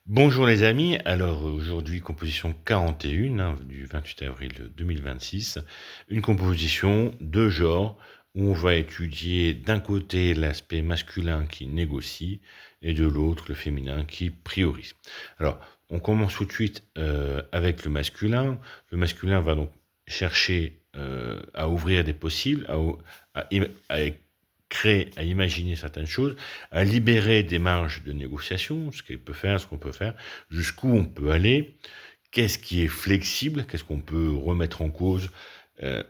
Bonjour les amis, alors aujourd'hui composition 41 du 28 avril 2026, une composition de genre où on va étudier d'un côté l'aspect masculin qui négocie et de l'autre le féminin qui priorise. Alors on commence tout de suite avec le masculin. Le masculin va donc chercher à ouvrir des possibles, à créer, à imaginer certaines choses, à libérer des marges de négociation, ce qu'il peut faire, ce qu'on peut faire, jusqu'où on peut aller, qu'est-ce qui est flexible, qu'est-ce qu'on peut remettre en cause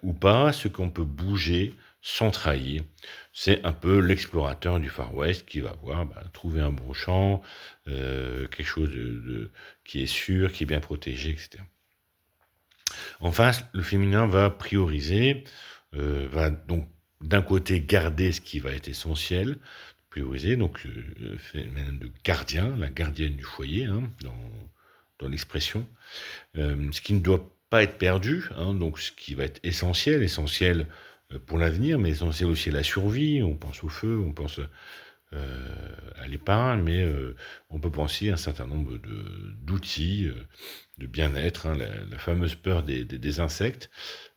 ou pas, ce qu'on peut bouger sans trahir. C'est un peu l'explorateur du Far West qui va voir, trouver un bon champ, quelque chose qui est sûr, qui est bien protégé, etc. En face, le féminin va prioriser, va donc d'un côté garder ce qui va être essentiel, prioriser, donc le phénomène de gardien, la gardienne du foyer, dans l'expression, ce qui ne doit pas être perdu, donc ce qui va être essentiel, essentiel pour l'avenir, mais essentiel aussi à la survie, on pense au feu, on pense à l'épargne, mais on peut penser à un certain nombre d'outils de bien-être, la fameuse peur des insectes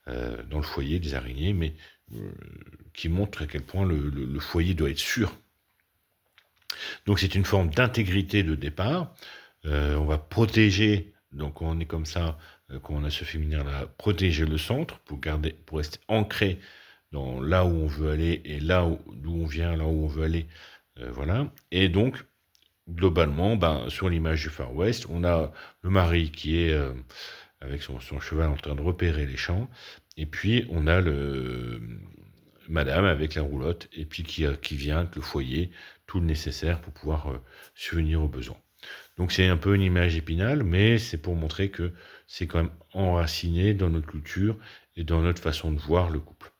dans le foyer, des araignées, mais euh, qui montre à quel point le foyer doit être sûr. Donc c'est une forme d'intégrité de départ. On va protéger, donc quand on est comme ça, quand on a ce féminin-là, protéger le centre pour garder, pour rester ancré dans là où on veut aller et d'où on vient, là où on veut aller, voilà. Et donc globalement, sur l'image du Far West, on a le mari qui est avec son cheval en train de repérer les champs, et puis on a madame avec la roulotte, et puis qui vient avec le foyer, tout le nécessaire pour pouvoir subvenir aux besoins. Donc c'est un peu une image épinale, mais c'est pour montrer que c'est quand même enraciné dans notre culture et dans notre façon de voir le couple.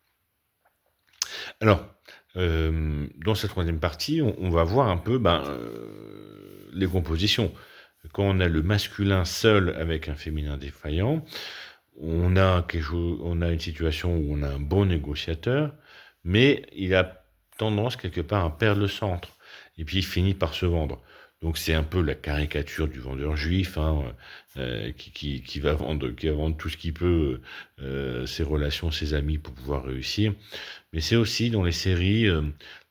Alors, dans cette troisième partie, on va voir un peu les compositions. Quand on a le masculin seul avec un féminin défaillant, on a une situation où on a un bon négociateur, mais il a tendance quelque part à perdre le centre. Et puis il finit par se vendre. Donc c'est un peu la caricature du vendeur juif, qui va vendre tout ce qu'il peut, ses relations, ses amis pour pouvoir réussir. Mais c'est aussi dans les séries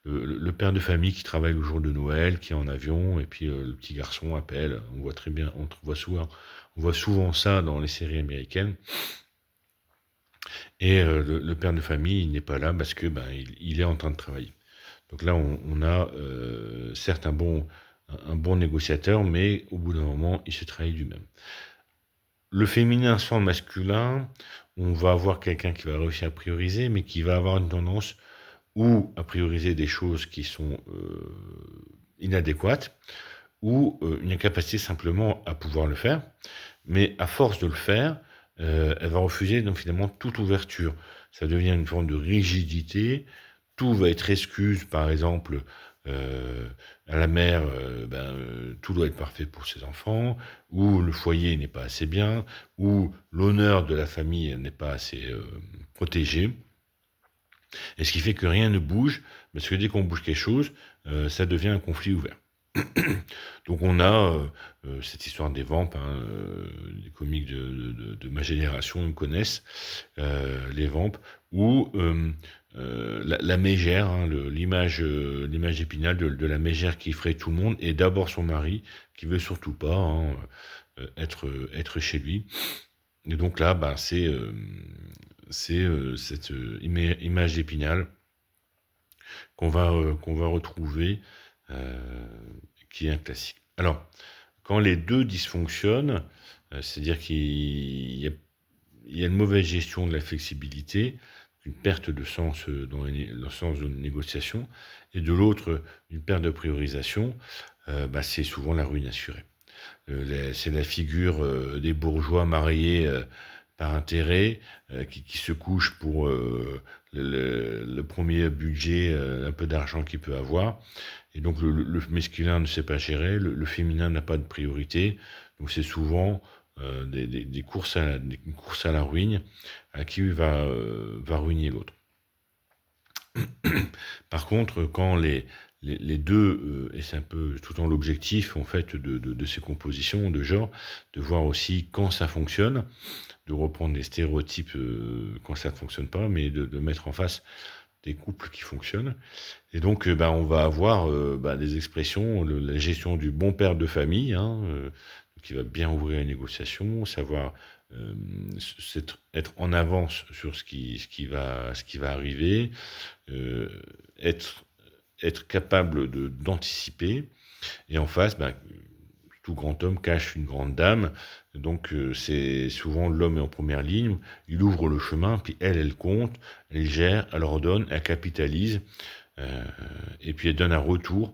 le père de famille qui travaille le jour de Noël, qui est en avion, et puis le petit garçon appelle. On voit très bien, on voit souvent ça dans les séries américaines. Et le père de famille, il n'est pas là parce que il est en train de travailler. Donc là, on a certes un bon négociateur, mais au bout d'un moment, il se trahit lui-même. Le féminin sans le masculin, on va avoir quelqu'un qui va réussir à prioriser, mais qui va avoir une tendance ou à prioriser des choses qui sont inadéquates, ou une incapacité simplement à pouvoir le faire. Mais à force de le faire, elle va refuser donc finalement toute ouverture. Ça devient une forme de rigidité. Tout va être excuse, par exemple, à la mère, tout doit être parfait pour ses enfants, ou le foyer n'est pas assez bien, ou l'honneur de la famille n'est pas assez protégé. Et ce qui fait que rien ne bouge, parce que dès qu'on bouge quelque chose, ça devient un conflit ouvert. Donc on a cette histoire des vampes, les comiques de ma génération me connaissent, les vampes, où la mégère, l'image épinale de la mégère qui effraie tout le monde, et d'abord son mari, qui veut surtout pas être chez lui. Et donc là, c'est cette image d'épinal qu'on va retrouver, qui est un classique. Alors, quand les deux dysfonctionnent, c'est-à-dire il y a une mauvaise gestion de la flexibilité, une perte de sens dans le sens de négociation, et de l'autre, une perte de priorisation, c'est souvent la ruine assurée. C'est la figure des bourgeois mariés par intérêt, qui se couchent pour le premier budget, un peu d'argent qu'il peut avoir. Et donc le masculin ne sait pas gérer, le féminin n'a pas de priorité. Donc c'est souvent des courses à la ruine, à qui va ruiner l'autre. Par contre, quand les 2, et c'est un peu tout le temps l'objectif en fait de ces compositions de genre, de voir aussi quand ça fonctionne, de reprendre les stéréotypes, quand ça ne fonctionne pas, mais de mettre en face des couples qui fonctionnent. Et donc, bah, on va avoir bah, des expressions, la gestion du bon père de famille, hein, qui va bien ouvrir les négociations, savoir être en avance sur ce qui va arriver, euh, être, être capable d'anticiper. Et en face, ben, tout grand homme cache une grande dame. Donc, c'est souvent l'homme est en première ligne. Il ouvre le chemin, puis elle compte, elle gère, elle ordonne, elle capitalise. euh, et puis elle donne un retour.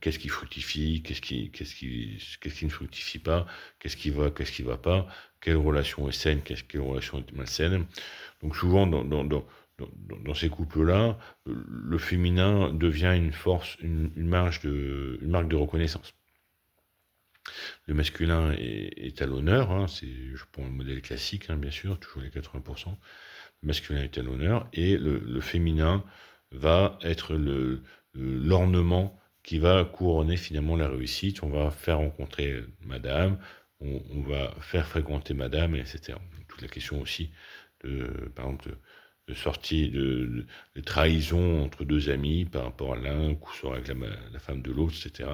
Qu'est-ce qui fructifie, qu'est-ce qui ne fructifie pas, qu'est-ce qui va pas, quelle relation est saine, quelle relation est malsaine. Donc souvent dans ces couples-là, le féminin devient une force, une marque de reconnaissance. Le masculin est à l'honneur, hein, je prends le modèle classique, hein, bien sûr, toujours les 80%. Le masculin est à l'honneur et le féminin va être l'ornement qui va couronner finalement la réussite. On va faire rencontrer madame, on va faire fréquenter madame, etc. Toute la question aussi, par exemple, de sortie, de trahison entre deux amis par rapport à l'un, coup sort avec la femme de l'autre, etc.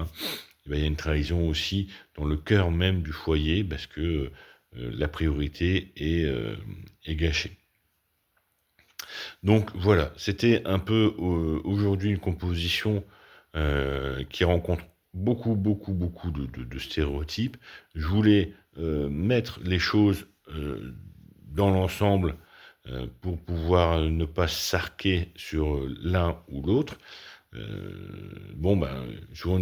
Eh ben, il y a une trahison aussi dans le cœur même du foyer parce que la priorité est gâchée. Donc voilà, c'était un peu aujourd'hui une composition qui rencontre beaucoup de stéréotypes. Je voulais mettre les choses dans l'ensemble pour pouvoir ne pas s'arquer sur l'un ou l'autre. Bon, ben, souvent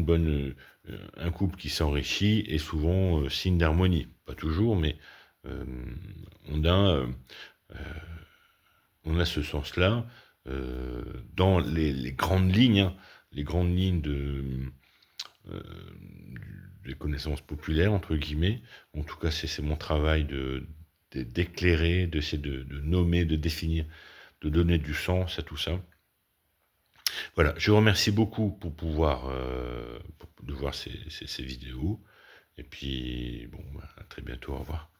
un couple qui s'enrichit est souvent signe d'harmonie. Pas toujours, mais euh, on a, on a ce sens-là dans les grandes lignes, hein, les grandes lignes euh, des connaissances populaires, entre guillemets. En tout cas, c'est mon travail d'éclairer, d'essayer de nommer, de définir, de donner du sens à tout ça. Voilà, je vous remercie beaucoup pour pouvoir de voir ces vidéos. Et puis, bon, bah, à très bientôt, au revoir.